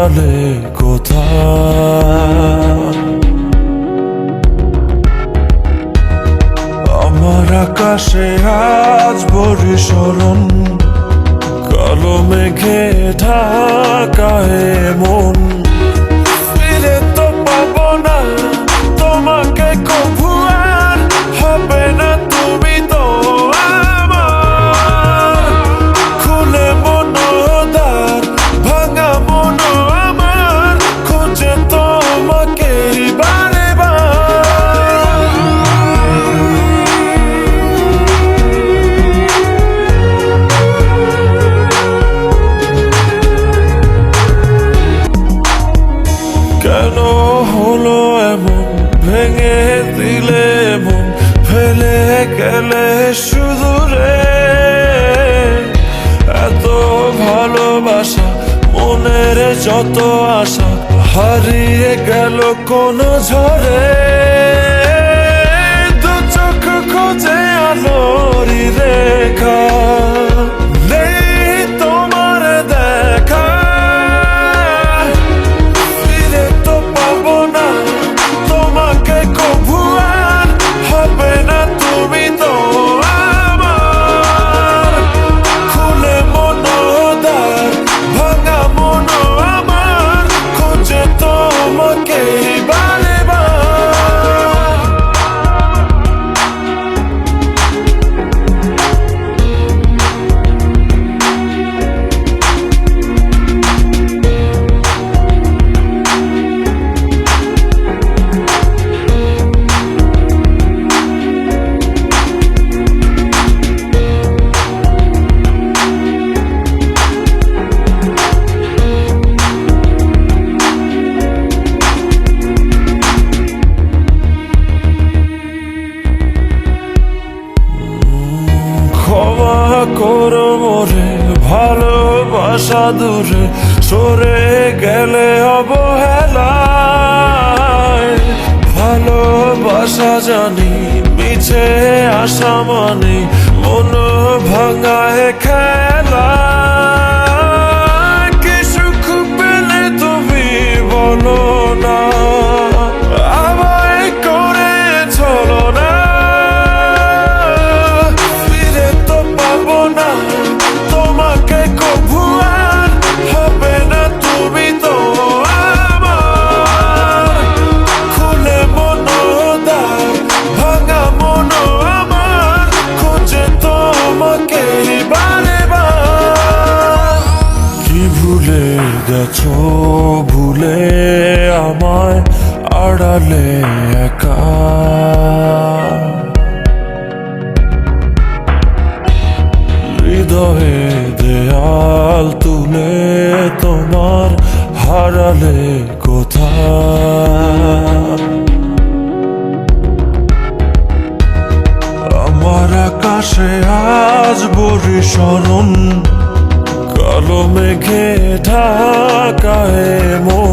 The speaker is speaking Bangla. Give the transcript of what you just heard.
হারালে কোথায়? আমার আকাশে আজ বরিশরণ, কালো মেঘে ঢাকা মন। ফিরে তো পাবো না তোমাকে কভু, আর হবে না তুমি তো আমার। খুলে মনোদ্বার ভাঙা মন আমার, খুঁজে তোমাকে বারে কেন হলো এমন, ভেঙে দিলে মন, ফেলে গেলে শুধু রে। এত ভালোবাসা, মনের যত আশা, হারিয়ে গেল কোন ঝড়ে। দু চোখ খোঁজে আলোরি রেখা, নেই তোমার দেখা। ফিরে তো পাবো না তোমাকে কভু, আর হবে না তুমি তো আমার। খুলে মনোদ্বার ভাঙা মন আমার, খুঁজে তোমাকে বারে ক্ষমা করো মোরে, ভালোবাসা দূরে সরে গেলে অবহেলায়। ভালোবাসা জানি মিছে আশা মানে, মন ভাঙায় খেলা। কি সুখ পেলে তুমি বলো না, আমায় করে চলো না। তোমাকে কভু, আর হবে না তুমি তো আমার। খুলে মনোদ্বার ভাঙা মন আমার, খুঁজে তোমাকে বারে বার। কি ভুলে গেছো, ভুলে আমায় আড়ালে একা। হৃদয়ে দেয়াল তুলে তোমার হারালে কোথায়? আমার আকাশে আজ বরিশরণ, কালো মেঘে ঢাকা মন।